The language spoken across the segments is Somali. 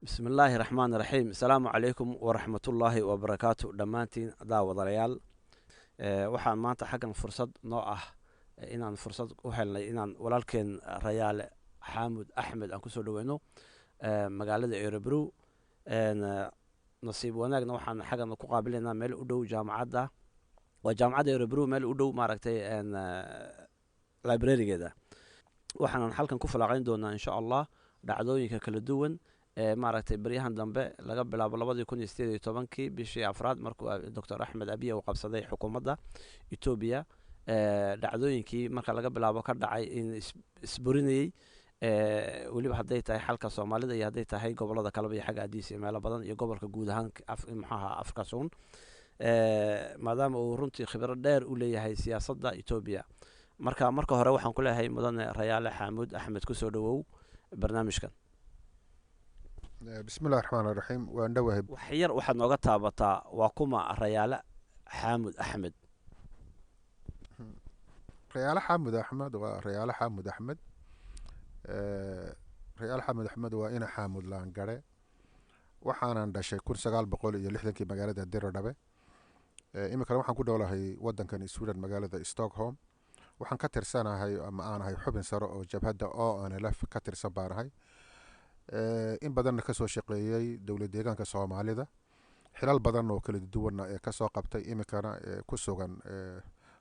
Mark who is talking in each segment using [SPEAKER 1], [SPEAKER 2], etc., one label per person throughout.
[SPEAKER 1] بسم الله الرحمن الرحيم السلام عليكم ورحمة الله وبركاته دمانتين داود ريال waxaan maanta xaggan fursad noo ah inaan fursad u helnay inaan walaalkeen rayaal xaamud axmed aan kusoo dhaweyno magaalada Örebro nasiib wanaagna waxaan xaggan ku qaabilaynaa meel u dhow jaamacadda waa jaamacadda Örebro meel u dhow maaragtay library-geeda waxaan halkan ku falaqayn doonaa insha Allah dhacdooyinka kala duwan maaragtay baryahan dambe laga bilaabo 2018 bishii afraad markuu Dr. Axmed Abiy uu qabsaday xukuumadda Ethiopia dhacdooyinkii marka laga bilaabo ka dhacay in isburinayay waliba haday tahay xalka Soomaalida iyo haday tahay gobolada kale iyo xagga Addis meelo badan iyo gobolka guud ahaan maxaa Afrika Soon maadaama uu runtii khibrad dheer u leeyahay siyaasadda Ethiopia marka hore waxaan ku leeyahay mudane Rayaale Xaamud Axmed ku soo dhawow barnaamijkan
[SPEAKER 2] بسم الله الرحمن الرحيم وندوه
[SPEAKER 1] وحير waxaad nooga taabataa waa kuma Rayaale Xaamud Axmed
[SPEAKER 2] ريال حامد أحمد وريال حامد أحمد ريال حامد أحمد وإنا حامد لانقري وحانا داشي كون سقال بقول إيا لحدنكي مقالة الدير دابي إما كان وحان كودولا هاي ودن كان سويدن مقالة ستوكهولم وحان كترسانا هاي أما أنا هاي حبن سارو جبهة أو أنا لف كترسان بار هاي in badanna ka soo shaqeeyay dawlad deegaanka Soomaalida xilal badan oo kala duwan ee ka soo qabtay imikana ku sugan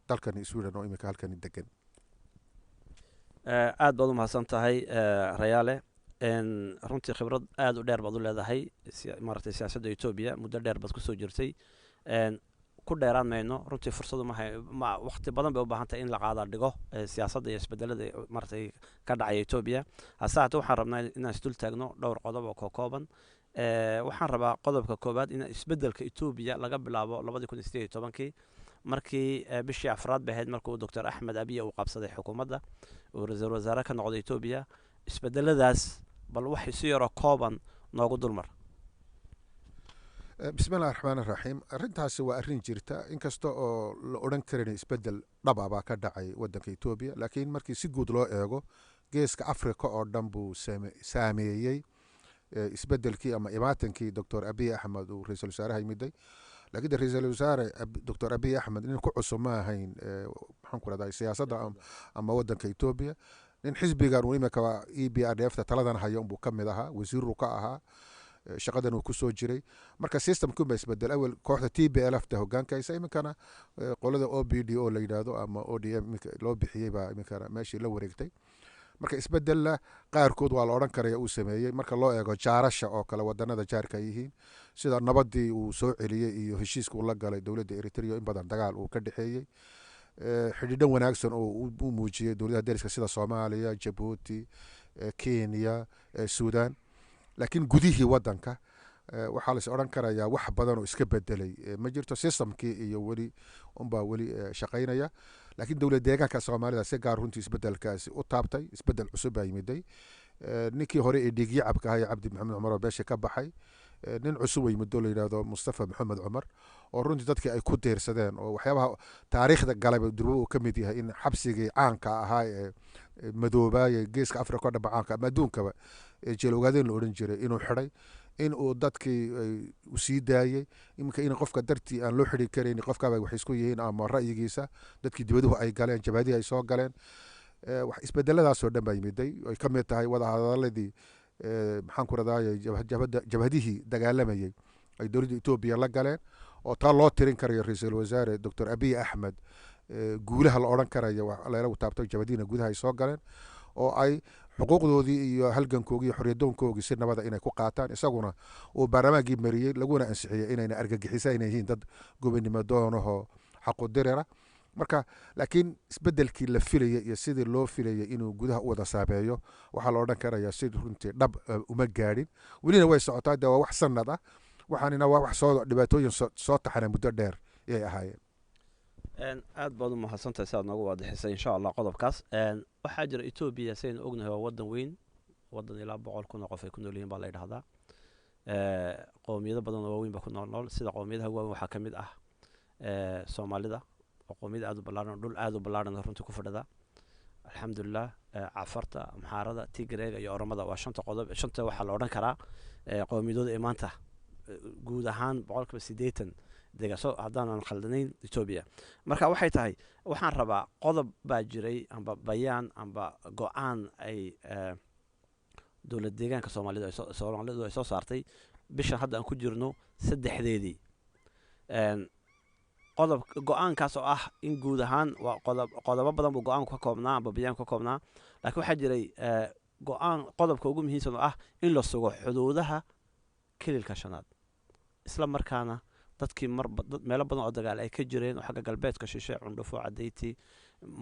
[SPEAKER 2] dalkan Sweden oo imika halkan degan
[SPEAKER 1] aad baad u mahadsan tahay Rayaale runtii khibrad aad u dheer baad u leedahay maaragtay siyaasadda Ethiopia muddo dheer baad ku soo jirtay ku dheeraan mayno runtii fursadu ma waqti badan bay u baahan tahay in la qaada dhigo siyaasadda iyo isbedelada martay ka dhacay Ethiopia hasaata waxaan rabnaa inaan isdul taagno dhowr qodob oo kooban waxaan rabaa qodobka koobaad in isbedelka Ethiopia laga bilaabo 2018 markii bishii afraad bahayd markuu Dr. Axmed Abiy uu qabsaday xukuumadda oo ra'iisul wasaare ka noqday Ethiopia isbedeladaas bal wax si yar oo kooban noogu dulmar
[SPEAKER 2] بسم الله الرحمن الرحيم arrintaasi waa arrin jirta inkasta oo la oran karin isbedel dhab ah ka dhacay wadanka Ethiopia laakiin markii si guud loo eego geeska Afrika oo dhan buu saameeyay isbedelkii ama imaatankii Dr. Abiy Ahmed uu ra'iisul wasaaraha yimiday laakiin ra'iisul wasaare Dr. Abiy Ahmed inuu ku cusub ma ahayn maxaan ku raday siyaasadda ama wadanka Ethiopia in xisbigan uu imika EPRDF taladan hayo uu ka mid ahaa wasiir ka ahaa shaqadan uu ku soo jiray marka systemku ma isbedel awal kooxda TPLF ta hogaankaysa imikana qolada OPDO la yiraahdo ama ODM loo bixiyay baa imikana meeshii la wareegtay marka isbedel qaarkood waa la oran karaa uu sameeyay marka loo eego jaarasha oo kala wadanada jaarka yihiin sida nabadii uu soo celiyay iyo heshiiska uu la galay dawladda Eritrea in badan dagaal uu ka dhaxeeyay xidhiidhan wanaagsan oo uu muujiyay dawladaha deriska sida Soomaaliya Djibouti Kenya Sudan laakiin gudihii wadanka waxa la oran karayaa wax badan oo iska bedelay ma jirto systemkii iyo wali wali shaqeynaya laakiin dawlad deegaanka Soomaalida si gaar runtii isbedelkaasi u taabtay isbedel cusub ay miday ninkii hore ee dhigii cabka ahaa Cabdi Maxamed Cumar oo beesha ka baxay nin cusub ay muddo la yiraahdo Mustafa Maxamed Cumar oo runtii dadkii ay ku deersadeen oo waxyaabaha taariikhda galay durbo uu ka mid yahay in xabsigii caanka ahaa ee madoobaay geeska Afrika oo dhan caanka adduunkaba jeelowgaadeen la oran jiray inuu xiray in uu dadkii u sii daayay imika in qofka dartii aan loo xiri karin qofkaaba wax isku yihiin ama ra'yigiisa dadkii dibaduhu ay galeen jabhadii ay soo galeen wax isbedeladaas oo dhan baa yimiday ay ka mid tahay wada hadaladii maxaan ku raadayay jabhadihii dagaalamayay ay dawladda Ethiopia la galeen oo taa loo tirin karayo ra'iisul wasaare Dr. Abiy Ahmed guulaha la oran karayo wax la yiraahdo taabtay jabhadiina gudaha ay soo galeen oo ay xuquuqdoodii iyo halgankoogii xorriyadoonkoogi si nabada inay ku qaataan isaguna uu baarlamaankii mariyay laguna ansixiyay inayna argagixisayna yihiin dad gobonimo doonaho xaqu dirira marka laakiin isbedelkii la filayay iyo sidii loo filayay inuu gudaha u wada saabeeyo waxa la oran karayaa si runtii dhab uma gaadhin welina way socotaa waa wax sanad ah waxaanina waa wax soo dhibaatooyin soo taxana muddo dheer ay ahaayeen
[SPEAKER 1] aad baad u mahadsantahay si aad noogu waadixisay insha Allah qodobkaas waxaa jira Ethiopia saynu ognahay waa wadan weyn wadan ilaa 100 kun oo qof ay ku nool yihiin baa la yiraahdaa qowmiyado badan oo waaweyn baa ku nool sida qowmiyadaha waaweyn waxaa ka mid ah Soomaalida oo qowmiyad aad u ballaaran dhul aad u ballaaran runtii ku fadhida alxamdulillah cafarta Amxaarada Tigreega iyo Oromada waa shanta qodob shanta waxa la oran karaa qowmiyadooda ee maanta guud ahaan boqolkiiba 80 degaso haddaanan khaldanayn etoobiya. marka waxay tahay waxaan rabaa qodob baa jiray amba bayaan amba go-aan ay dowlad deegaanka soomaalidu ay soo saartay bishan hadda aan ku jirno 3deedii qodob go-aankaas oo ah in guud ahaan waa qodobo badan buu go-aanku ka koobnaa amba bayaanku ka koobnaa, laakiin waxaa jiray go-aan qodobka ugu muhiimsan oo ah in la sugo xuduudaha kililka shanaad, isla markaana dadkii meelo badan oo dagaal ay ka jireen oo xagga galbeedka shishe cundhufo cadayti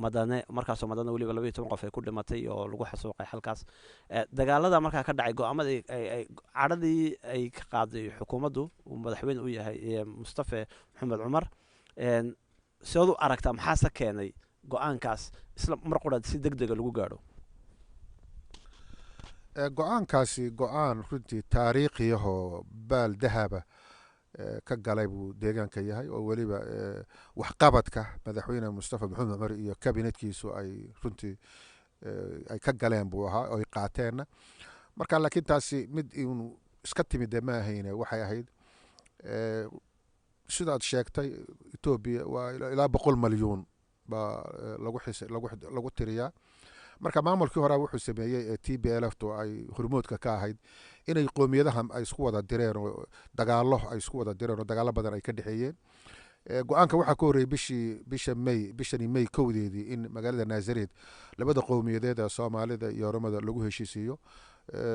[SPEAKER 1] madane markaasoo madane weliba 12 qof ay ku dhimatay oo lagu xasuuqay halkaas. dagaalada markaa ka dhacay go-aamada cadhadii ay ka qaaday xukuumaddu uu madaxweyne u yahay mustafa maxamed cumar, sidaad u aragtaa maxaase keenay go-aankaas isla mar quraad si degdega lagu gaadho?
[SPEAKER 2] go-aankaasi go-aan runtii taariikhiyahoo baal dahaba ka galay buu deegaanka yahay, oo weliba waxqabadka madaxweyne mustafa maxamed cumar iyo kabinetkiisu ay runtii ay ka galeen buu ahaa oo ay qaateenna. marka laakiin taasi mid inu iska timide ma ahayne waxay ahayd sidaad sheegtay etoobiya waa ilaa 100 malyuun baa lagu tiriyaa. marka maamulkii hore wuxuu sameeyey ee TPLF to ay hormoodka ka ahayd inay qoomiyadaha ay isku wada direen oo dagaalo ay isku wada direen oo dagaalo badan ay ka dhaxeeyeen. go-aanka waxaa ka horreeyay bishani May 1deedii in magaalada Naasareed labada qowmiyadeed ee Soomaalida iyo Oromada lagu heshiisiyo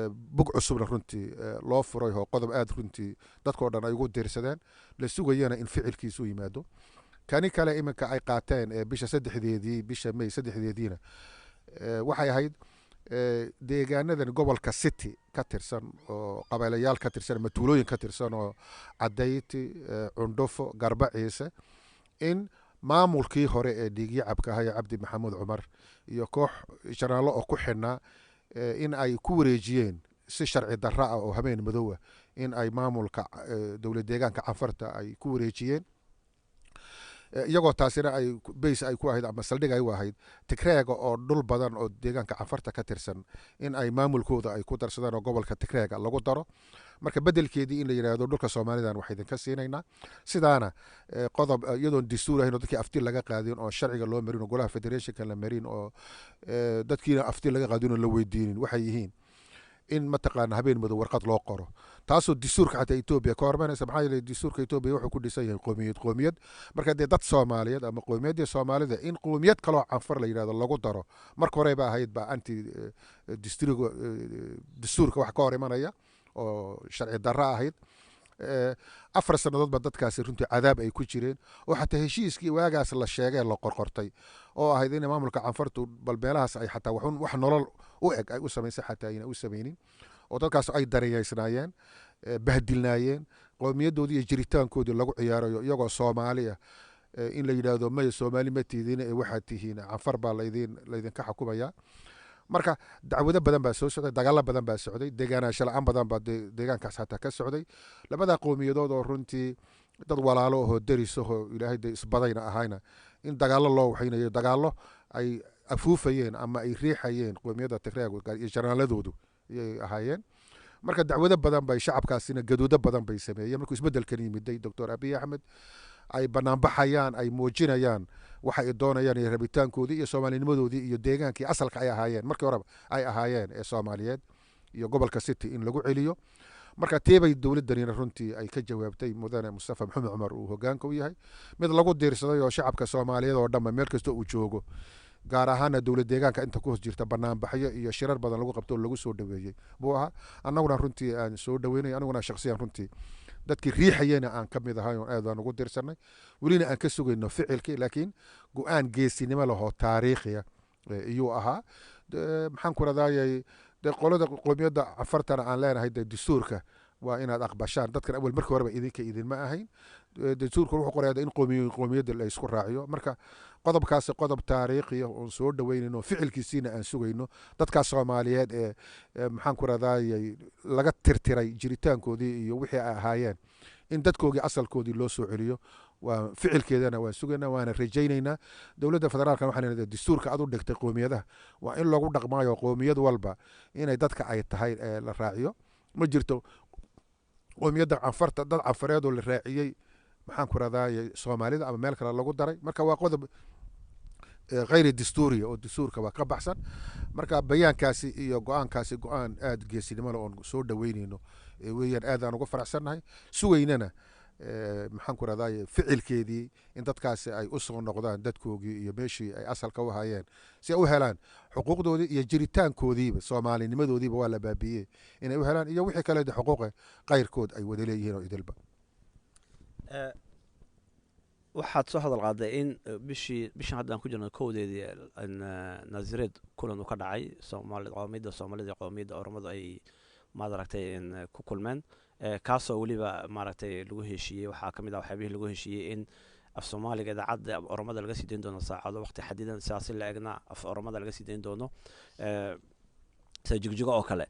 [SPEAKER 2] bug cusubna runtii loo furay oo qodob aad runtii dadkoo dhan ay ugu dirsadeen, la sugayana in ficilkiisu yimaado. kani kale iminka ay qaateen bisha 3deedii bisha May 3deediina waxay ahayd deegaanadan gobolka City ka tirsan oo qabaylayaal ka tirsan matuulooyin ka tirsan oo cadayti cundhufo garbaciise in maamulkii hore ee dhiigyacabka ahaa cabdi maxamuud cumar iyo koox janaalo oo ku xidhnaa in ay ku wareejiyeen si sharci darra ah oo habeen madow ah in ay maamulka dowlad deegaanka Canfarta ay ku wareejiyeen, iyagoo taasina ay base ay ku ahayd ama saldhig ay u ahayd Tigreega oo dhul badan oo deegaanka Canfarta ka tirsan in ay maamulkooda ay ku darsadaan oo gobolka Tigreega lagu daro. marka bedelkeedii in la yiraahdo dhulka Soomaalidan waxay idin ka siinaynaa sidaana qodob iyadoon dastuur ahayn oo dadkii afti laga qaadin oo sharciga loo marin oo golaha federationka la marin oo dadkiina afti laga qaadin oo la weydiinin waxay yihiin in mataqaana habeen madow warqad loo qoro, taasoo dastuurka xataa Ethiopia ka hormaraysa. maxaa yeelay dastuurka Ethiopia wuxuu ku dhisan yahay qoomiyad marka dad Soomaaliyeed ama qoomiyadda Soomaalida in qoomiyad kale oo Canfar la yiraahdo lagu daro marka hore ba ahayd ba anti dastuurka wax ka hor imanaya oo sharci darra ahayd. 4 sanadood ba dadkaasi runtii cadaab ay ku jireen oo xataa heshiiskii waagaas la sheegay la qorqortay oo ahayd in maamulka Canfartu balbeelahaas ay xataa wax nolol u eg ay u samaysay xataa inay u sameeyeen oo dadkaas ay dareeyaysnaayeen bahdilnaayeen qowmiyadoodii iyo jiritaankoodii lagu ciyaarayo iyagoo Soomaaliya in la yiraahdo ma Soomaali ma tiidina ee waxa tihiin Canfar baa laydinka xukumaya. marka dacwado badan baa soo socday, dagaalo badan baa socday, deegaanasho la'aan badan baa deegaankaas xataa ka socday. labada qowmiyadood oo runtii dad walaalo oo deriso oo Ilaahay isbadayna ahayna in dagaalo loo waxaynayo dagaalo ay afuufayeen ama ay riixayeen qowmiyadda Tigreega iyo janaaladoodu ay ahaayeen. marka dacwado badan bay shacabkaasina gaduudo badan bay sameeyeen. markuu isbedelkan yimiday Dr. Abiy Ahmed ay banaanbaxayaan ay muujinayaan waxa ay doonayaan iyo rabitaankoodii iyo Soomaalinimadoodii iyo deegaankii asalka ay ahaayeen markii hore ay ahaayeen ee Soomaaliyeed iyo gobolka City in lagu celiyo. marka teebay dowladdanina runtii ay ka jawaabtay mudane mustafa maxamed cumar uu hoggaanka u yahay mid lagu diirsaday oo shacabka Soomaaliyeed oo dhamma meel kasta uu joogo gaar ahaan dowlad deegaanka inta ku hoos jirta banaanbaxyo iyo shirar badan lagu qabto lagu soo dhaweeyay buu ahaa. annaguna runtii aan soo dhaweynay, annaguna shakhsiyan runtii dadkii riixayena aan ka mid ahay oo aad aan ugu dirsanay welina aan ka sugayno ficilkii, laakiin go-aan geesinimo leh oo taariikhiya iyuu ahaa. maxaan ku radayay qolada qowmiyadda Canfartana aan leenahay dastuurka waa inaad aqbashaan dadkan awal markii horeba idinma ahayn. dastuurku wuxuu qorayaa in qowmiyadda la isku raaciyo. marka qodobkaasi qodob taariikhi ah oo soo dhaweynayno ficilkiisina aan sugayno dadka Soomaaliyeed ee maxaan ku radayay laga tirtiray jiritaankoodii iyo wixii ay ahaayeen in dadkoogii asalkoodii loo soo celiyo waa ficilkeedana waan sugaynaa waana rajaynaynaa. dowladda federaalka waxaan leedahay dastuurka aad u dhigtay qowmiyadaha waa in lagu dhaqmaayo qowmiyad walba inay dadka ay tahay la raaciyo. ma jirto qoomiyadda canfarta dad canfareed oo la raaciyey maxaan ku rahdaaye soomaalida ama meel kale lagu daray marka waa qodob غير دستوري oo dastuurka waa ka baxsan marka bayaankaasi iyo go'aankaasi go'aan aad geesinimo leh oo soo dhaweynayno weeyaan aad aan uga faraxsanahay suweynana maxaan ku rahdaaye ficilkeedii in dadkaasi ay u soo noqdaan dadkoogii iyo meeshii ay asalka u hayeen si ay u helaan xuquuqdoodii iyo jiritaankoodiiba soomaalinimadoodiiba waa la baabiyey inay u helaan iyo wixii kale xuquuqa qayrkood ay wada leeyihiin oo idilba
[SPEAKER 1] waxaad soo hadal qaaday in bishan hadda aan ku jirno kowdeedii naasireed kulan uu ka dhacay qoomiyadda soomaalida qoomiyadda oromadu ay maaragtay ku kulmeen kaasoo weliba maaragtay lagu heshiiyey waxaa ka mid ah waxyaabihii lagu heshiiyey in af soomaaliga idaacadda oromada laga sii dayn doono saacado waqti xadidan sidaasi la egna af oromada laga sii dayn doono sida jigjigo oo kale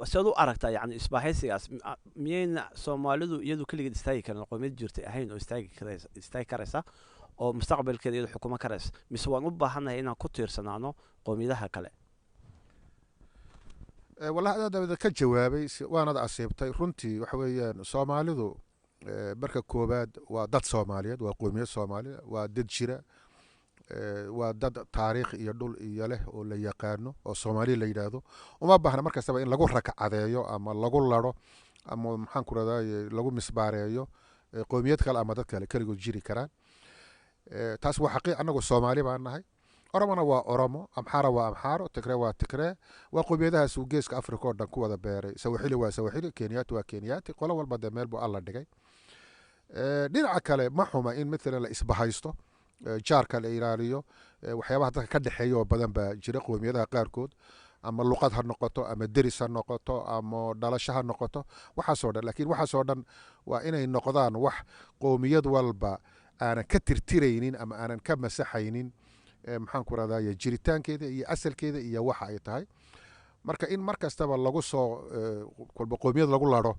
[SPEAKER 1] sidaad u aragtaa yani isbaahaysigaas miyayna soomaalidu iyadu keligeed istaagi karin qoomiyad jirtay ahayn oo istaagi karaysa oo mustaqbalkeeda iyadu xukumo karaysa mise waan u baahannahay inaan ku tiirsanaano qoomiyadaha kale
[SPEAKER 2] wallahi aad ka jawaabay waanad asiibtay runtii waxa weeyaan soomaalidu marka koobaad waa dad soomaaliyeed waa qoomiyad soomaaliya waa dad jira waa dad taariikh iyo dhul iyo leh oo la yaqaano oo soomaaliya la yidhaahdo uma baahna markastaba in lagu rakcadeeyo ama lagu laro ama maxaan ku rahdaaye lagu misbaareeyo qoomiyad kale ama dad kale keligood jiri karaan taas waa xaqiiq annagu soomaali baan nahay oromona waa oromo amxaara waa amxaaro tigree waa tigree waa qoomiyadahaas uu geeska africa oo dhan ku wada beeray sawaxili waa sawaxili kenyaati waa kenyaati qolo walba dee meel buu alla dhigay dhinaca kale ma xuma in maalan la isbahaysto jaarka la ilaaliyo waxyaabaha dadka ka dhexeeya oo badan baa jira qoomiyadaha qaarkood ama luqad ha noqoto ama deris ha noqoto ama dhalasho ha noqoto waxaasoo dhan laakiin waxaasoo dhan waa inay noqdaan wax qoomiyad walba aanan ka tirtiraynin ama aanan ka masaxaynin maxaan ku rahdaaye jiritaankeeda iyo asalkeeda iyo waxa ay tahay marka in mar kastaba lagu soo kolba qoomiyad lagu laro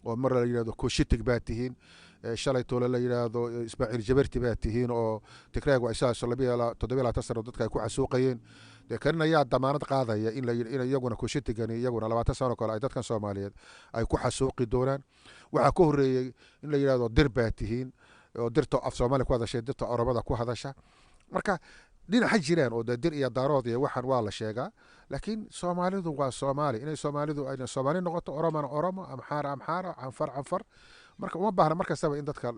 [SPEAKER 2] oo mar la yidhahdo koshitig baa tihiin shalay toole la yidhaahdo ismaaciil jabarti baa tihiin oo tigreeg waa isaas 7 sano dadka ay ku xasuuqayeen dee kan ayaa damaanad qaadaya in iyaguna koshitigani iyaguna 20 sano kale ay dadkan soomaaliyeed ay ku xasuuqi doonaan waxaa ka horreeyey in la yidhahdo dir baa tihiin oo dirta af soomaaliya ku hadashay dirta oromada ku hadasha marka dhinaca jiraan oo dir iyo daarood iyo waxaan waa la sheegaa laakiin soomaalidu waa soomaali inay soomaalidu ayna soomaali noqoto oromana oromo amxaara amxaara canfar canfar marka uma baahna markastaba in dadka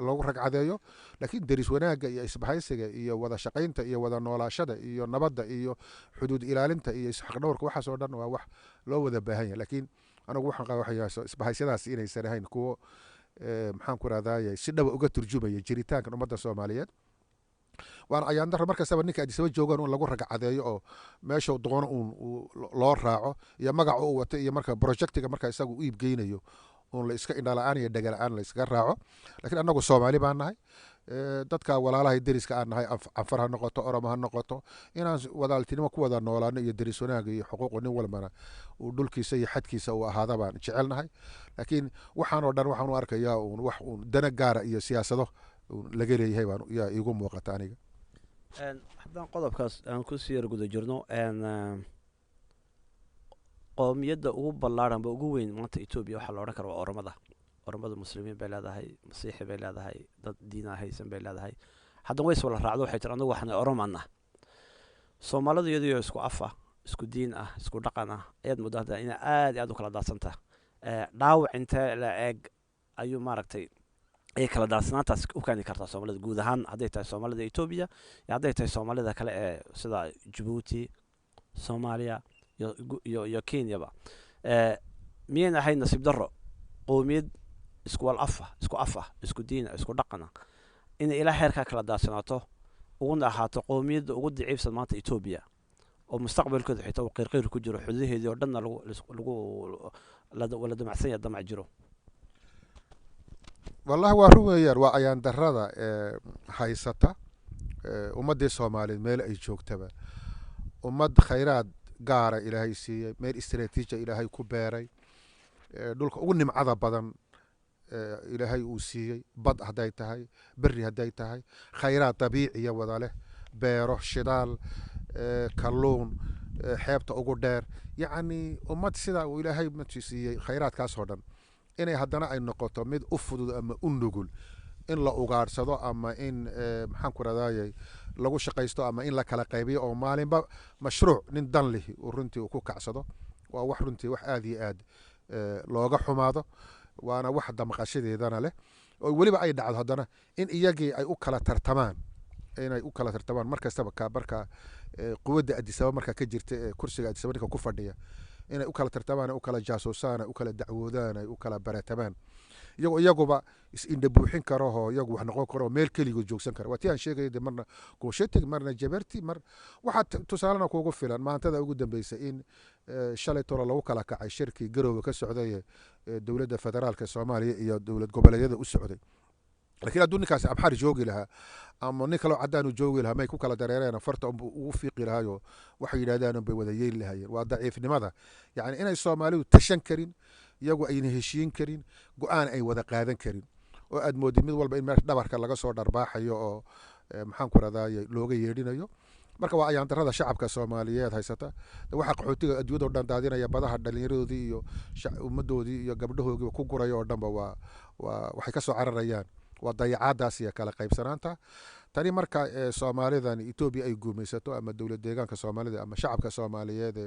[SPEAKER 2] lagu ragcadeeyo laakiin deris wanaagga iyo isbahaysiga iyo wada shaqaynta iyo wada noolaashada iyo nabadda iyo xuduud ilaalinta iyo isxaqdhowrka waxaas oo dhan waa wax loo wada baahan yahay laakiin anigu waxaan qaba waxyaasho isbahaysiyadaas inaysan ahayn kuwo maxaan ku rahdaaye si dhaba uga turjumaya jiritaankan ummadda soomaaliyeed waana ayaan daro markastaba ninka adisaba joogaan un lagu ragcadeeyo oo meesha doono uun loo raaco iyo magaca uu wata iyo marka projectiga marka isaga u iibgeynayo un la iska indhala-aan iyo dhagala-aan la iskaga raaco laakiin annagu soomaali baan nahay dadka walaalahay deriska aan nahay canfar ha noqoto oromo ha noqoto inaan walaaltinimo ku wada noolaano iyo deris wanaaga iyo xuquuqu nin walbana uu dhulkiisa iyo xadkiisa uu ahaada baan jecelnahay laakiin waxaan oo dhan waxaan u arkayaa un wax un dana gaara iyo siyaasado laga leeyahay baan yaa iigu muuqata aniga
[SPEAKER 1] haddaan qodobkaas aan kusii yar guda jirno qoomiyadda ugu ballaaranba ugu weyn maanta etoobiya waxaa la odhan kara waa oromada muslimiin bay leedahay masiixi bay leedahay dad diina haysan bay leedahay haddana ways wala raacdo waxay tiri anagu waxaan oroman ah soomaalidu iyadoo isku af ah isku diin ah isku dhaqan ah ayaad moodaa hadda inay aad iyo aad u kala daadsantaa dhaawac intee la eeg ayuu maaragtay ayay kala daadsanaantaas u keeni kartaa soomaalida guud ahaan hadday tahay soomaalida etoobiya iyo hadday tahay soomaalida kale ee sida jabuuti soomaaliya iyo kenyaba miyayn ahayd nasiib darro qowmiyad isku wal af ah isku af ah isku diin ah isku dhaqan ah inay ilaa heerkaa kala daadsanaato uguna ahaato qowmiyadda ugu daciifsan maanta etoobiya oo mustaqbalkooda xitaa uu qirqir ku jiro xududaheedii oo dhanna wala damacsan yaha damac jiro
[SPEAKER 2] wallahi waa run weeyaan waa ayaan darrada haysata ummaddii soomaaliyeed meel ay joogtaba ummad khayraad gaara ilaahay siiyey meel istaraatiija ilaahay ku beeray dhulka ugu nimcada badan ilaahay uu siiyey bad hadday tahay beri hadday tahay khayraad dabiiciya wada leh beero shidaal kalluun xeebta ugu dheer yacni ummad sidaa uu ilaahay siiyey khayraadkaas oo dhan inay haddana ay noqoto mid u fudud ama u nugul in la ugaadhsado ama in maxaan ku radayay lagu shaqaysto ama in la kala qaybiyo oo maalinba mashruuc nin dan lihi uu runtii uu ku kacsado waa wax runtii wax aad iyo aad looga xumaado waana wax damqashadeedana leh oo weliba ay dhacdo haddana in iyagii ay u kala tartamaan inay u kala tartamaan mar kastaba marka quwadda adisaba marka ka jirta ee kursiga adisaba ninka ku fadhiya inay u kala tartamaan u kala jaasuusaan u kala dacwoodaan ay u kala baratamaan iyaguba is-indha buuxin karahoo iyagu wax noqon karo meel keligood joogsan kara waa tii aan sheegaya de marna gooshetig marna jaberti waxaa tusaalena kuugu filan maantada ugu dambeysa in shalay tolo lagu kala kacay shirkii garowga ka socday dowladda federaalka soomaaliya iyo dowlad goboleedyada u socday laakiin hadduu ninkaasi amxar joogi lahaa ama nin kaloo caddaanu joogi lahaa may ku kala dareereen farta ugu fiiqi lahaayoo waxay yidhahdaan bay wada yeeli lahaayeen waa daciifnimada yacni inay soomaalidu tashan karin iyagu ayna heshiin karin go-aan ay wada qaadan karin oo aad moodid mid walba in meel dhabarka laga soo dharbaaxayo oo maxaan ku radaaye looga yeedhinayo marka waa ayaan darada shacabka soomaaliyeed haysata waxaa qaxootiga adduunyadao dhan daadinaya badaha dhallinyaradoodii iyo ummadoodii iyo gabdhahoogiiba ku guraya oo dhanba waa waxay ka soo cararayaan waa dayacaadaas iyo kala qaybsanaanta tani marka soomaalidan etoobiya ay guumaysato ama dowlad deegaanka soomaalida ama shacabka soomaaliyeed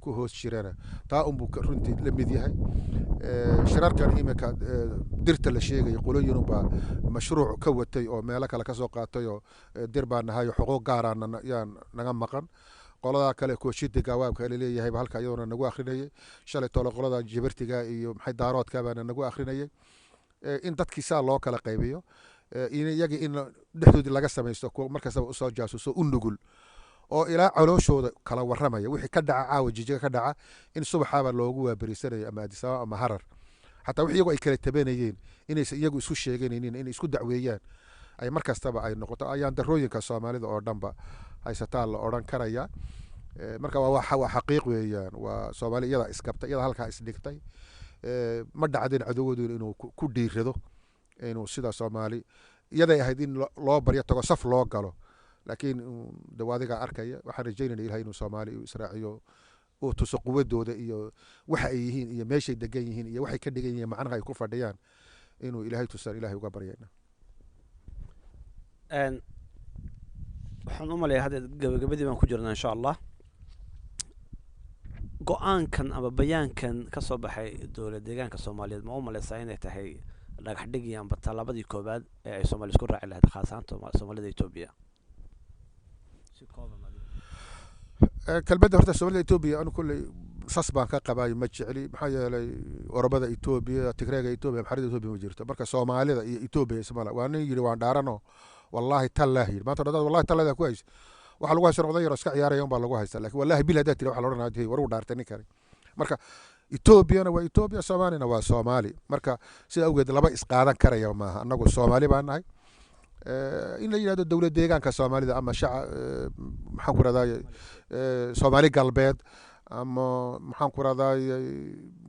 [SPEAKER 2] ku hoos jirana taa unbuu runtii la mid yahay shirarkan iminka dirta la sheegaya qoloyinunbaa mashruuc ka watay oo meelo kale kasoo qaatay oo dir baa nahay xuquuq gaara yaa naga maqan qoladaa kale kooshida gawaabka laleeyahayba halka iyadoona nagu akrinayay shalay tolo qolada jabartiga iyo maxay daaroodka baana nagu akrinayay in dadkii saa loo kala qaybiyo iyagii in dhexdoodii laga samaysto markastaba usoo jaasuso u nugul oo ilaa calooshooda kala waramaya wixii ka dhaca caawa jijiga ka dhaca in subaxaaba loogu waaberisanaya ama adisababa ama harar xataa wix iyagu ay kala tabanayeen inaysan iyagu isku sheeganaynin inay isku dacweeyaan ay mar kastaba ay noqoto ayaan darooyinka soomaalida oo dhanba haysataa la odhan karaya marka waa xaqiiq weeyaan waa soomaali iyada iskabtay iyada halkaa isdhigtay ma dhacdin cadowgoodu inuu ku dhiirado inuu sida soomaali iyaday ahayd in loo baryo tago saf loo galo laakiin dawaadigaa arkaya waxaan rajaynayna ilahay inuu soomaali u israaciyo uu tuso quwadooda iyo waxa ay yihiin iyo meeshay degan yihiin iyo waxay ka dhigan yihiin macnaha ay ku fadhiyaan inuu ilaahay tusaan ilahay uga baryayna
[SPEAKER 1] waxaan u maleeyaa hadda gabagabadii baan ku jirnaa insha allah go-aankan ama bayaankan ka soo baxay dowlad deegaanka soomaaliyeed ma u maleysaa inay tahay dhagax dhigii amba tallaabadii koobaad ee ay soomaali isku raaci lahayd khaasahaan soomaalida etoobiya
[SPEAKER 2] kelmadda horta soomaalida etoobiya anu kulley sas baan ka qabaayo ma jecli maxaa yeelay oromada etoobiya tigreega etoobiya maxarida etoobiya ma jirto marka soomaalida iyo etoobiya ismala waa nin yidhi waan dhaarano wallaahi tallah yidhi maanta dad wallahi talladaa ku haysa waxa lagu haysan oday yaro iska ciyaaraya unbaa lagu haysta lakin wallahi bil haddaa tiri waxa la odhanaya war uu dhaartay ninkani marka etoobiyana waa etoobiya soomaalina waa soomaali marka sida awgeed laba isqaadan karaya maaha annagu soomaali baan nahay in la yidhahdo dowlad deegaanka soomaalida ama maxaan ku radaaye soomaali galbeed ama maxaan ku radaaye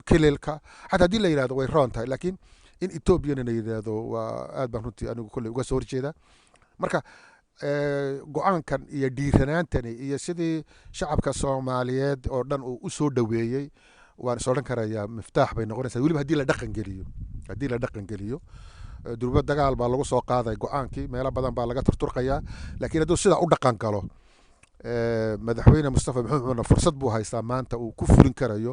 [SPEAKER 2] kililka xataa haddii la yidhahdo way roon tahay laakiin in etoobiyana la yidhahdo waa aad baan runtii anigu kolley uga soo horjeedaa marka go-aankan iyo dhiiranaantani iyo sidii shacabka soomaaliyeed oo dhan uu u soo dhoweeyey waan is odhan karayaa miftaax bay noqonaysaa weliba haddii la dhaqan geliyo durba dagaal baa lagu soo qaaday go-aankii meelo badan baa laga turturqayaa laakiin hadduu sidaa u dhaqan galo madaxweyne mustafa maxamed cumarna fursad buu haystaa maanta uu ku fulin karayo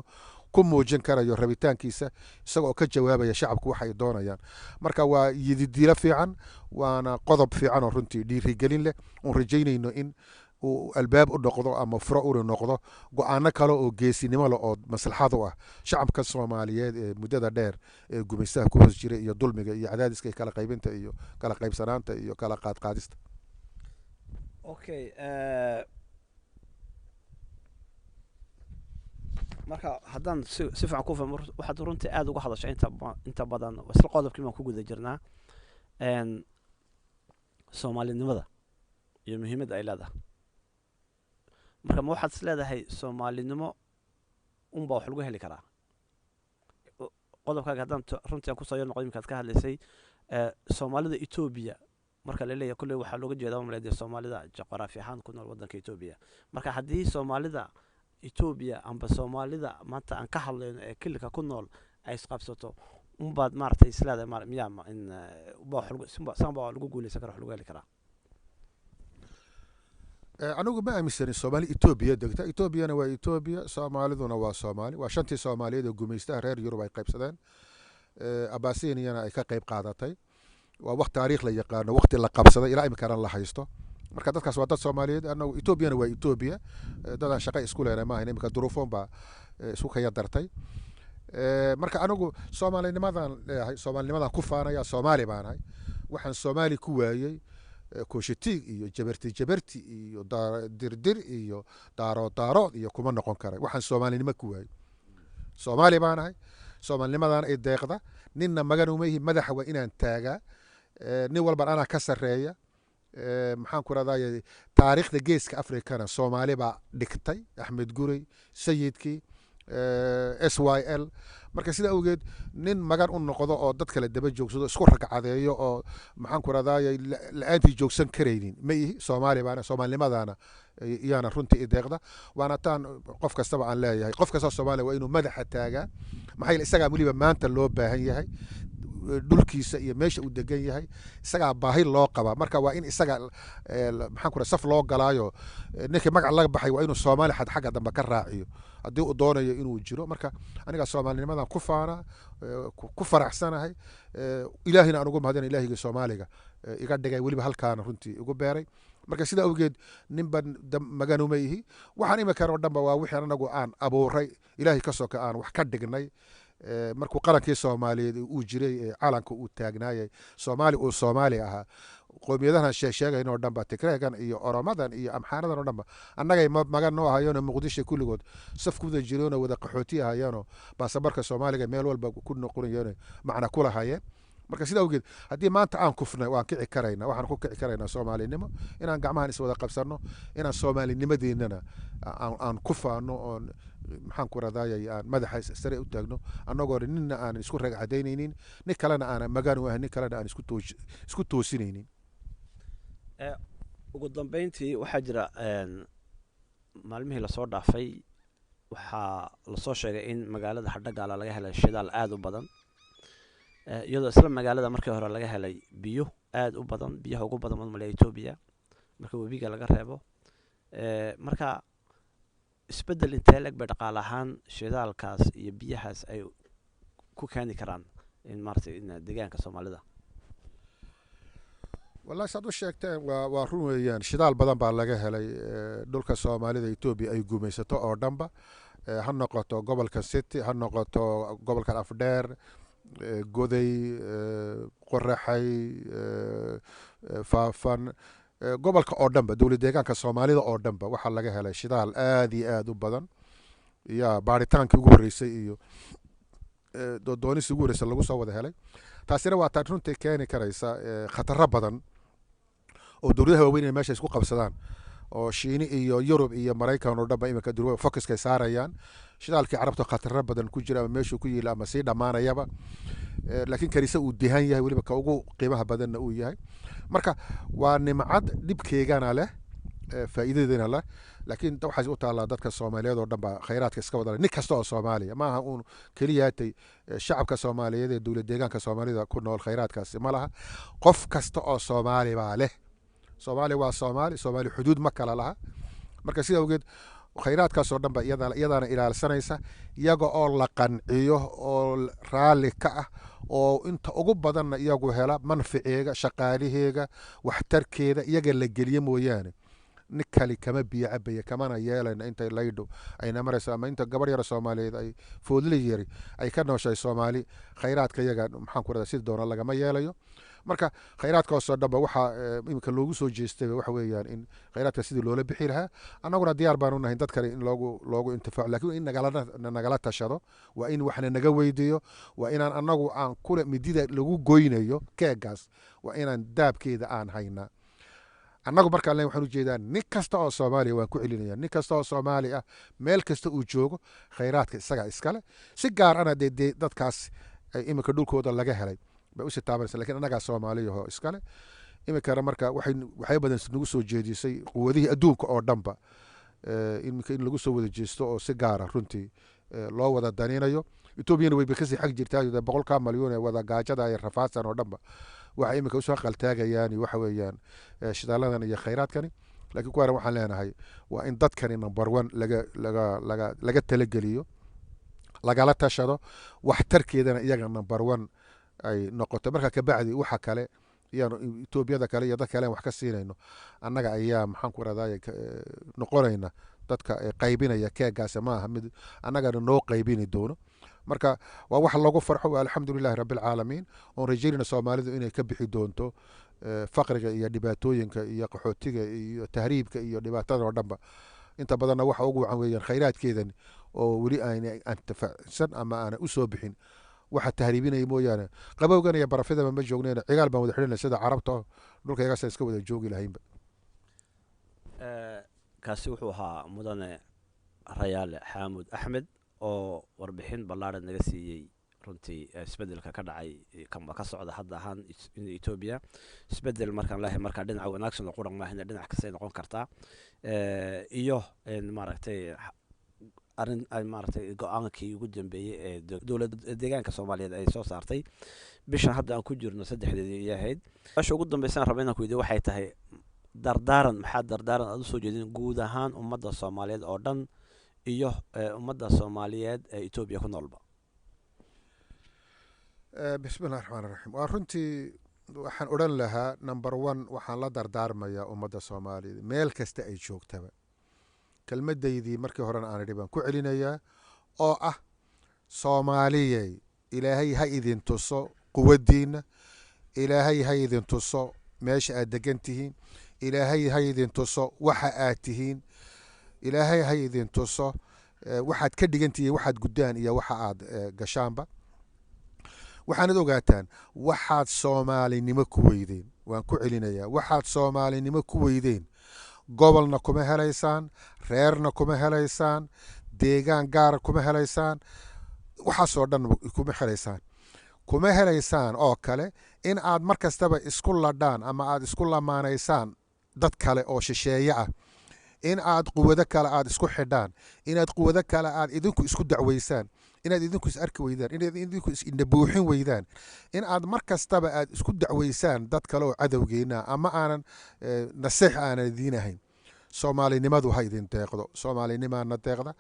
[SPEAKER 2] ku muujin karayo rabitaankiisa isagoo ka jawaabaya shacabku waxay doonayaan marka waa yididiilo fiican waana qodob fiican oo runtii dhiirigelin leh oon rajaynayno in uu albaab u noqdo ama furo unu noqdo go-aano kale oo geesinimo leh oo maslaxad u ah shacabka soomaaliyeed ee muddada dheer ee gumaystaha ku hoos jiray iyo dulmiga iyo cadaadiska kala qaybinta iyo kala qaybsanaanta iyo kala qaadqaadista
[SPEAKER 1] okay marka haddaan si fiican ku fahmo waxaad runtii aada uga hadashay inta badan isla qodobkii baan ku guda jirnaa soomaalinimada iyo muhiimadda ay leedahay marka ma waxaad is leedahay soomaalinimo unbaa wax lagu heli karaa qodobkaaga haddaan runtii aan kusoo yar noqdo iminkaad ka hadlaysay soomaalida etoobiya marka la leeyahay kulley waxaa looga jeedaa umaleedee soomaalida juqraafi ahaan ku nool waddanka etoobiya marka haddii soomaalida etoobiya amba soomaalida maanta aan ka hadlayno ee kililka ku nool ay isqabsato unbaad maaragtay islaada miyaa in sanbaa lagu guuleysan kara wax lagu heli karaa
[SPEAKER 2] anigu ma aaminsanin soomaali etoobiya degta etoobiyana waa etoobiya soomaaliduna waa soomaali waa shantii soomaaliyeed ee gumaystaha reer yurub ay qaybsadeen abasiniyana ay ka qayb qaadatay waa waqti taariikh la yaqaano waqti la qabsaday ilaa imikana la haysto marka dadkaas waa dad soomaaliyeed anagu etoobiyana waa etoobiya dadaan shaqo isku leenay maahayn imika duruufoon baa isku kaya dartay marka anigu soomaalinimadan leeyahay soomaalinimadan ku faanaya soomaali baanahay waxaan soomaali ku waayey koshitiig iyo jabarti iyo dirdir iyo daarood iyo kuma noqon karay waxaan soomaalinimo ku waayey soomaali baanahay soomaalinimadan ay deeqda ninna magan uma yihi madaxa waa inaan taagaa nin walban anaa ka sarreeya maxaan ku rahdaaye taariikhda geeska afrikana soomaali baa dhigtay axmed gurey sayidkii s y l marka sidaa awgeed nin magan u noqdo oo dad kale daba joogsado isku ragcadeeyo oo maxaan ku rahdaaye la-aantii joogsan karaynin ma ihi soomaali baana soomaalinimadana iyaana runtii ideeqda waana taan qof kastaba aan leeyahay qof kastoo soomaaliya waa inuu madaxa taagaa maxaa yeele isagaa weliba maanta loo baahan yahay dhulkiisa iyo meesha uu degan yahay isagaa baahi loo qabaa marka waa in isaga maxaan ku saf loo galaayo ninkii magac laga baxay waa inuu soomaali xad xagga dambe ka raaciyo haddii uu doonayo inuu jiro marka aniga soomaalinimadan ku faana ku faraxsanahay ilaahina aan ugu mahadina ilaahigii soomaaliga iga dhigay weliba halkaana runtii igu beeray marka sidaa awgeed ninban maganuma ihi waxaan imikan oo dhanba waa wixii anagu aan abuuray ilaahay ka soka aan wax ka dhignay markuu qarankii soomaaliyeed uu jiray calanka uu taagnaayay soomaali ahaa qoomiyadahan sheegayn oo dhanba tigreegan iyo oromadan iyo amxaanadan oo dhanba annagay magan noo ahayeenoo muqdisho kulligood saf kuwada jireenoo wada qaxooti ahayeenoo baasabarka soomaaliga meel walba ku noqonayeen macna ku lahayeen marka sida awgeed haddii maanta aan kufnay waan kici karaynaa waxaan ku kici karaynaa soomaalinimo inaan gacmahan iswada qabsanno inaan soomaalinimadeennana aan ku faano oon maxaan ku radayay aan madaxa sare u taagno annagoo ninna aan isku ragcadaynaynin nin kalena aan magaan u ahay nin kalena aan isku toosinaynin
[SPEAKER 1] ugu dambeyntii waxaa jira maalmihii lasoo dhaafay waxaa lasoo sheegay in magaalada Hadhagaala laga helay shidaal aad u badan iyadoo isla magaalada markii hore laga helay biyo aad u badan biyaha ugu badan ee Ethiopia marka webiga laga reebo marka isbedel intee lag dhaqaale ahaan shidaalkaas iyo biyahaas ay ku keeni karaan in maartay deegaanka Soomaalida
[SPEAKER 2] والله سادو sheegteen waa run weeyaan shidaal badan baa laga helay dhulka Soomaalida Ethiopia ay gumaysato oo dhanba ha noqoto gobolka City ha noqoto gobolka Afdheer Goday Qoraxay Faafan gobolka oo dhanba dawlad deegaanka Soomaalida oo dhanba waxa laga helay shidaal aad iyo aad u badan ya baaritaankii ugu horeysay iyo doonisi ugu horeysay lagu soo wada helay taasina waa taa runtii keeni karaysa khatar badan oo dawladaha waaweyn meesha isku qabsadaan oo Shiini iyo Yurub iyo Mareykan oo dhanba imika durwa focus ka saarayaan shidaalkii carabta khatar badan ku jira meesha ku yiila ama si dhamaanayaba laakiin karisa uu dihan yahay waliba ka ugu qiimaha badanna uu yahay marka waa nimcad dibkeegana leh faa'iidadeena leh laakiin waxay u taala dadka Soomaaliyeed oo dhanba khayraadka iska wada nin kasta oo Soomaaliya ma aha uu kaliyaatay shacabka Soomaaliyeed ee dawlad deegaanka Soomaalida ku nool khayraadkaasi ma laha qof kasta oo Soomaali baa leh Soomaali waa Soomaali xuduud ma kala laha marka sida awgeed khayraadkaas oo dhanba iyadana ilaalsanaysa iyaga oo la qanciyo oo raali ka ah oo inta ugu badan iyagu hela manfaceega shaqaaliheega waxtarkeeda iyaga la geliyo mooyaane nikali kama biyo cabaya kamana yeelayna inta laydho ayna maraysa ama inta gabar yar Soomaaliyeed ay foodli yari ay ka nooshay Soomaali khayraadka iyaga maxaan ku radaa si doona lagama yeelayo marka khayraadka soo dhanba waxa imika loogu soo jeestay waxa weeyaan in khayraadka sidii loola bixi lahaa annaguna diyaar baan u nahay dad kale in loogu intifaac laakiin in nagala tashado waa in waxna naga weydiiyo waa inaan annagu aan kula midida lagu goynayo keegaas waa inaan daabkeeda aan haynaa annagu marka leen waxaan u jeedaan nin kasta oo Soomaaliya waan ku celinaya nin kasta oo Soomaali ah meel kasta uu joogo khayraadka isaga iskale si gaar ah dadkaas ay imika dhulkooda laga helay ba u sitaabanaysa laakiin annaga Soomaaliya oo iskale iminkana marka waxay badan nagu soo jeedisay quwadihii adduunka oo dhanba iminka in lagu soo wada jeesto oo si gaara runtii loo wada daninayo. etoobiyana wayba kasii xag jirtaa 100 malyan ee wada gaajada ay rafaadsan oo dhanba waxa iminka usoo qaltaagayaan waxa weeyaan shidaaladan iyo khayraadkani. laakiin kuwaana waxaan leenahay waa in dadkani number 1 laga talageliyo, lagala tashado, waxtarkeedana iyaga number 1 ay noqoto. marka ka bacdi waxa kale iyaan Etoobiyada kale iyo dad kale wax ka siinayno annaga ayaa maxaan ku raadayay noqonayna dadka qaybinaya keegaas ma aha mid annaga noo qaybini doono. marka waa wax lagu farxo alxamdulillaah rabbil caalamiin oo rajeynayna Soomaalidu inay ka bixi doonto faqriga iyo dhibaatooyinka iyo qaxootiga iyo tahriibka iyo dhibaatada oo dhanba. inta badan waxa ugu wacan weeyaan khayraadkeedan oo wali aan antifacsan ama aan u soo bixin waxa tahriibinay mooyaane qabowgan iyo barafida ma joogneena cigaal baan wada xidhnaa sida carabta dhulka iyaga iska wada joogi lahaynba.
[SPEAKER 1] kaasi wuxuu ahaa mudane Rayaale Xaamud Axmed oo warbixin ballaaran naga siiyey runtii isbedelka ka dhacay ka socda hadda ahaan Ethiopia. isbedel markaan leeyahay marka dhinaca wanaagsan oo quran maahan dhinac kasta noqon kartaa iyo maaragtay arin ay maaragtay go'aankii ugu dambeeyay ee dowladda deegaanka Soomaaliyeed ay soo saartay bishan hadda aan ku jirno 3deedii yahayd. asha ugu dambeysaan rabeyna ku weydiiyo waxay tahay maxaa dardaaran aad u soo jeedin guud ahaan ummadda Soomaaliyeed oo dhan iyo ummadda Soomaaliyeed ee Ethiopia ku noolba.
[SPEAKER 2] bismillaahir rahmaanir rahiim. waa runtii waxaan oran lahaa number 1 waxaan la dardaarmayaa ummadda Soomaaliyeed meel kasta ay joogtaba. kelmadaydii markii hore aan dhibaan ku celinayaa oo ah Soomaaliyey ilaahay ha idin tuso quwadiina, ilaahay ha idin tuso meesha aad degan tihiin, ilaahay ha idin tuso waxa aad tihiin, ilaahay ha idin tuso waxaad ka dhigan tihiin, waxaad gudaan iyo waxa aad gashaanba. waxaanad ogaataan waxaad Soomaalinimo ku weydeen. waan ku celinayaa waxaad Soomaalinimo ku weydeen gobolna kuma helaysaan, reerna kuma helaysaan, deegaan gaar kuma helaysaan, waxaasoo dhan kuma helaysaan oo kale in aad mar kastaba isku ladhaan ama aad isku lamaanaysaan dad kale oo shisheeye ah, in aad quwado kale aad isku xidhaan, inaad quwado kale aad idinku isku dacweysaan, inaad idinku is arki weydaan, inaad idinku is indhabuuxin weydaan, in aad mar kastaba aad isku dacweysaan dad kale oo cadowgeena ama aanan nasiix aanan idiin ahayn. Soomaalinimadu ha idin deeqdo. Soomaalinimaana deeqda.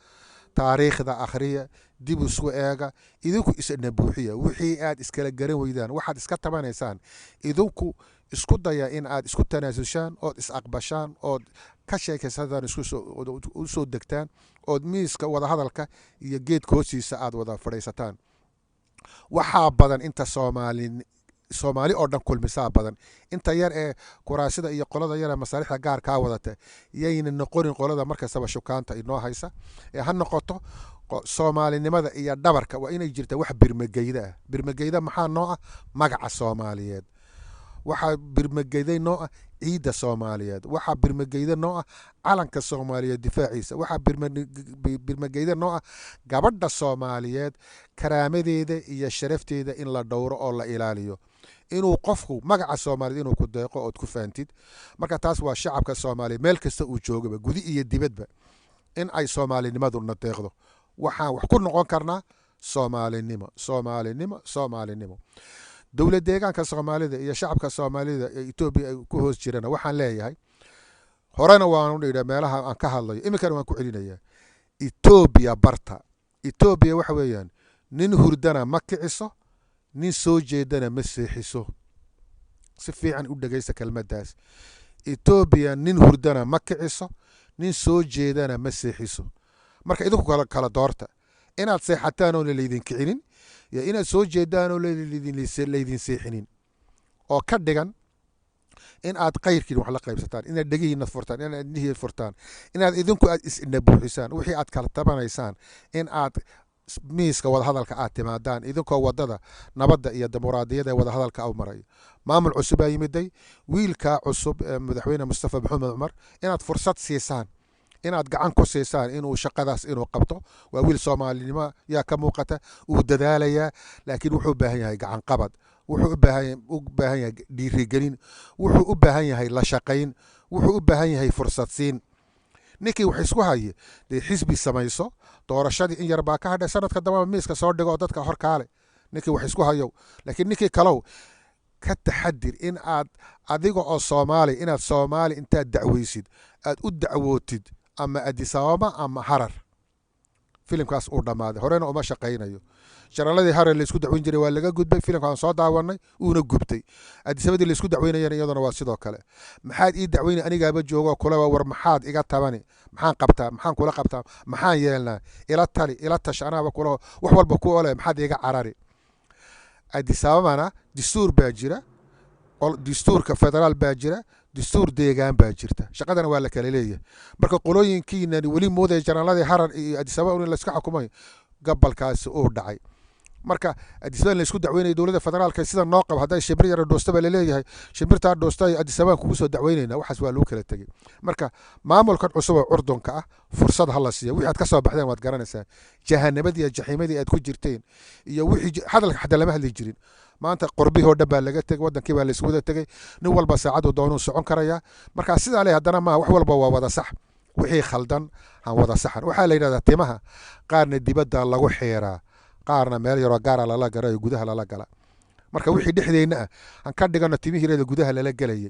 [SPEAKER 2] taariikhda akhriya, dib isku eega, idinku is indhabuuxiya. wixii aad iskala garan weydaan, waxaad iska tabanaysaan, idinku isku daya in aad isku tanaasushaan ood is aqbashaan ood ka sheekaysataan u soo degtaan ood miiska wada hadalka iyo geedka hoostiisa aad wada fadhiisataan. waxaa badan inta Soomaali oo dhan kulmisaa badan inta yar ee kuraasida iyo qolada yar ee masaalixda gaar ka wadata yayna noqonin qolada markastaba shukaanta inoo haysa ha noqoto Soomaalinimada iyo dhabarka waa inay jirta wax birmageyda. birmageyda maxaa noo ah magaca Soomaaliyeed, waxa birmageyda noo ah ciida Soomaaliyeed, waxa birmageyda noo ah calanka Soomaaliyeed difaaciisa, waxa birmageyda noo ah gabadha Soomaaliyeed karaamadeeda iyo sharafteeda in la dhowro oo la ilaaliyo, inuu qofku magaca Soomaaliyeed inuu ku deeqo oo ku faantid. marka taas waa shacabka Soomaaliyeed meel kasta uu joogaba gudi iyo dibadba in ay Soomaalinimadu na deeqdo. waxaan wax ku noqon karnaa Soomaalinimo. dowlad deegaanka Soomaalida iyo shacabka Soomaalida ee Ethiopia ku hoos jirana waxaan leeyahay horena waan u dhigay meelaha aan ka hadlayo iminkana waan ku celinayaa Ethiopia barta. Ethiopia waxa weeyaan nin hurdana ma kiciso, nin soo jeedana ma seexiso. si fiican u dhageysta kelmadaas. Ethiopia nin hurdana ma kiciso, nin soo jeedana ma seexiso. marka idinku kala doorta inaad seexataan oo leedin kicinin iyo inaad soo jeedaan oo leedin seexinin oo ka dhigan in aad qayrkiin wax la qaybsataan, inaad dhagihiina furtaan, inaad indhihiina furtaan, inaad idinku aad is indhabuuxisaan wixii aad kala tabanaysaan, in aad miiska wada hadalka aad timaadaan idinkoo wadada nabadda iyo dimuqraadiyadda wada hadalka u maray. maamul cusub ay yimiday wiilka cusub madaxweyne Mustafa Maxamed Umar inaad fursad siisaan inaad gacan ku siisaan inuu shaqadaas inuu qabto. waa wiil soomaalinimo yaa ka muuqata, uu dadaalayaa, laakiin wuxuu u baahan yahay gacan qabad, wuxuu u baahan yahay dhiirigelin, wuxuu u baahan yahay la shaqayn, wuxuu u baahan yahay fursad siin. ninkii wax isku haye dee xisbi samayso, doorashadii in yar baa ka hadhay, sanadka dambaba miiska soo dhigo oo dadka hor kaale ninkii wax isku hayow. laakiin ninkii kalow ka taxadir in aad adiga oo soomaali inaad soomaali intaad dacweysid aad u dacwootid ama Addis Ababa ama Harar. filimkaas uu dhammaaday, horena uma shaqaynayo. jaraladii Harar la isku dacweyn jiray waa laga gudbay, filimkaan soo daawanay uuna gubtay. Addis Ababa la isku dacweynayana iyaduna waa sidoo kale. maxaad ii dacweynay anigaaba joogo kulaba war maxaad iga tabani, maxaan qabtaa, maxaan kula qabtaa, maxaan yeelnaa, ila tali ila tash anaaba kula wax walba ku ole, maxaad iga carari. Addis Ababana dastuur baa jira, dastuurka federaal baa jira, dastuur deegaan baa jirta. shaqadana waa la kala leeyahay. marka qolooyinkiina weli moodaya jaraladii Harar iyo Addis Ababa in la iska xukumayo, gabalkaasi uu dhacay. marka Addis Ababa la isku dacweynay dowladda federaalka sida noo qab haday shimbir yar doostaba la leeyahay, shimbirta doostay Addis Ababa kugu soo dacweynayna, waxaas waa loo kala tagay. marka maamulkan cusub oo Urdunka ah fursad hal la siiyo, wixii aad ka soo baxdeen waad garanaysaa, jahanabadii iyo jaxiimadii aad ku jirteen iyo wixii hadalka xataa lama hadli jirin. maanta qurbihii oo dhan baa laga tegay, wadankii baa la isku wada tegay, nin walba saacadu doonuu socon karaya. marka sidaa leh haddana maaha wax walba waa wada sax, wixii khaldan aan wada saxan. waxaa la yidhahdaa timaha qaarna dibadda lagu xiiraa, qaarna meel yaroo gaara lala gala iyo gudaha lala gala. marka wixii dhexdeenna ah aan ka dhigano timihiireeda gudaha lala gelayay.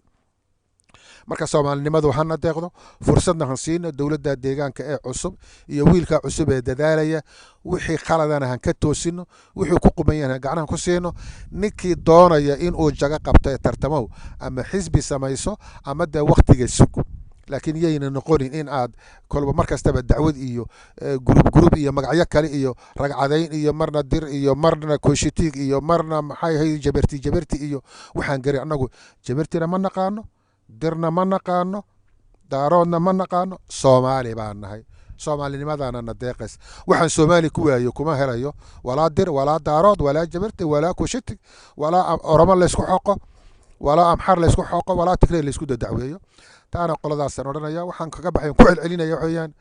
[SPEAKER 2] marka soomaalinimadu hana deeqdo, fursadna han siino dowladda deegaanka ee cusub iyo wiilka cusub ee dadaalaya. wixii qaladana han ka toosino, wixii ku qumayana gacnaha ku siino. ninkii doonaya inuu jaga qabto ee tartamow ama xisbi samayso ama dee waqtiga sugo, laakiin yayna noqonin in aad kolba mar kastaba dacwad iyo gurub iyo magacyo kale iyo ragcadayn iyo marna dir iyo marna koshitiig iyo marna maxay ahayd jaberti iyo waxaan gari. annagu jabertina ma naqaano, dirna ma naqaano, daaroodna ma naqaano, soomaali baan nahay. soomaalinimadana na deeqays. waxaan soomaali ku waayo kuma helayo, walaa dir walaa daarood walaa jaberti walaa koshitig walaa oromo laysku xoqo walaa amxar laysku xoqo walaa tigray laysku dacweeyo. taana qoladaasaan odhanaya. waxaan kaga baxay ku celcelinaya waxayaan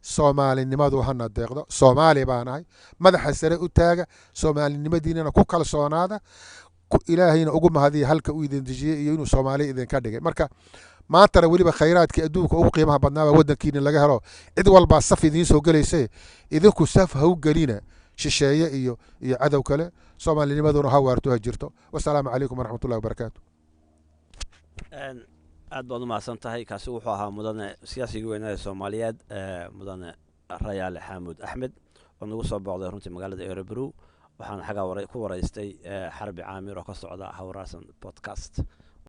[SPEAKER 2] soomaalinimadu hana deeqdo, soomaali baan nahay, madaxa sare u taaga, soomaalinimadiinana ku kalsoonaada, ilaahayna ugu mahadiya halka uu idin dejiyey iyo inuu soomaali idinka dhigay. marka maantana weliba khayraadkii adduunka ugu qiimaha badnaaba waddankiina laga helo, cid walbaa saf idiin soo gelaysa, idinku saf ha u gelina shisheeye iyo cadow kale. soomaalinimaduna ha waarto ha jirto. wasalaamu calaykum waraxmatullahi wabarakaatu.
[SPEAKER 1] aad baad u mahadsan tahay. kaasi wuxuu ahaa mudane siyaasigii weynaa ee Soomaaliyeed, mudane Rayaale Xamuud Axmed, oo nagu soo booqday runtii magaalada Erebro. waxaan xagaa ku waraystay Xarbi Caamir oo ka socda Hawraarsan podcast.